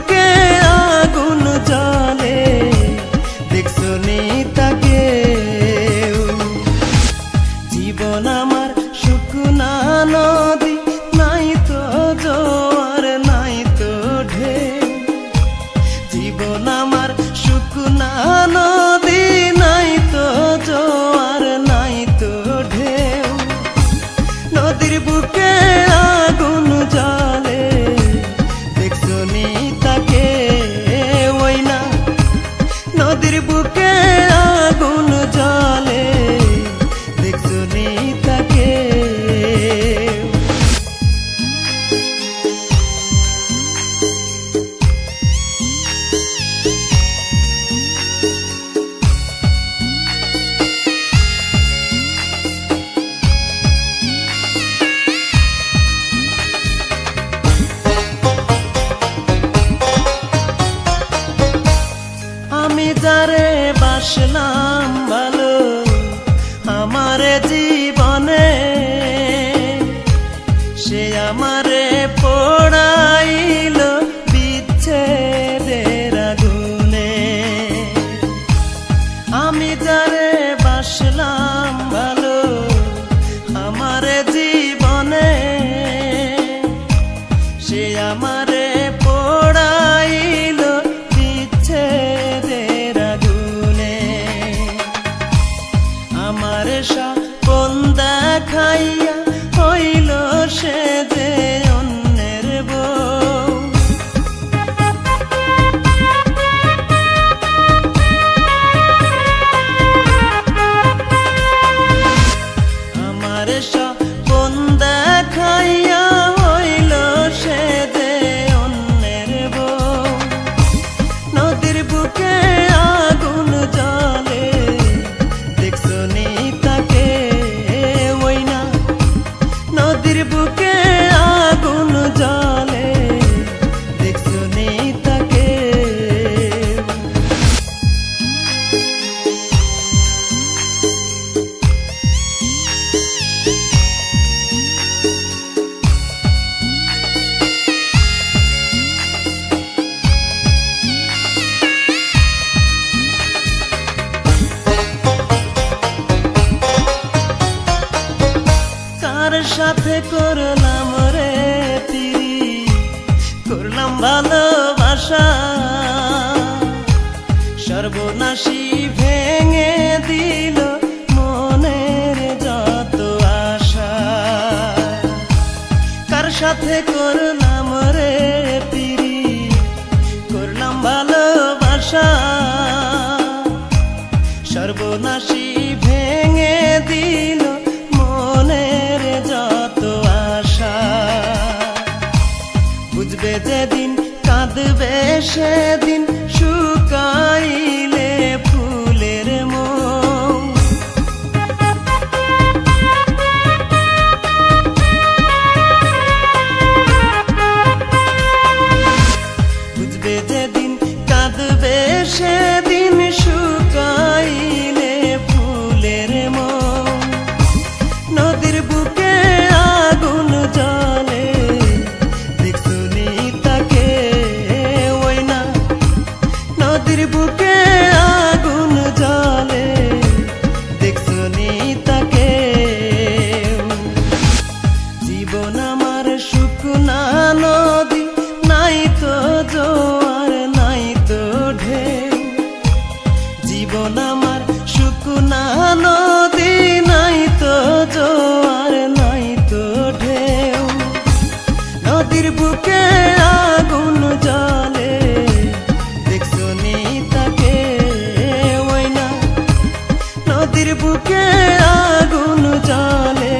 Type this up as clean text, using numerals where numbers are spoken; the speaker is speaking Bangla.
বুকে আগুন জ্বলে দেখছো নি তাকে জীবন আমার শুকনা নদী নাই তো জোয়ার নাই তো ঢেউ জীবন আমার শুকনা নদী নাই তো জোয়ার নাই তো ঢেউ নদীর বুকে আগুন জ্বলে দেখছো নি তাকে ওই না নদীর বুকে আগুন জ্বলে দেখছো নি তাকে আমি যারে বাসলাম ভালো আমার জীবনে সে আমারে পোড়াইল বিচ্ছেদের আগুনে আমি যারে বাসলাম ভালো আমার জীবনে সে আমারে পোড়াইল বিচ্ছেদের আগুনে আমার স্বপন দেখাইয়া হইল সে যে অন্যের বউ আমার স্বপন দেখাইয়া হইল সে যে অন্যের বউ নদীর বুকে আগুন জ্বলে দেখছো নি তাকে ওই না নদীর বুকে আগুন জ্বলে দেখছো নি তাকে কার সাথে করলাম রে তিরি করলাম ভালোবাসা সর্বনাশী ভেঙে দিল মনের যত আশা কার সাথে করলাম রে তিরি করলাম ভালোবাসা সর্বনাশী ভেঙে দিল মনের যত আশা বুঝবে যেদিন কাঁদবে সেদিন শুকাইলে ফুলের মৌ বুঝবে যেদিন কাঁদবে সেদিন শুকাইলে ফুলের মৌ নদীর বুকে আগুন জ্বলে দেখছো নি তাকে ওই না নদীর বুকে আগুন জ্বলে দেখছো নি তাকে জীবন আমার শুকনা নদী নাই তো জোয়ার নাই তো ঢেউ জীবন আমার শুকনা নদী নাই তো জোয়ার নাই তো ঢেউ নদীর বুকে আগুন জ্বলে দেখছো নি তাকে ওই না নদীর বুকে আগুন জ্বলে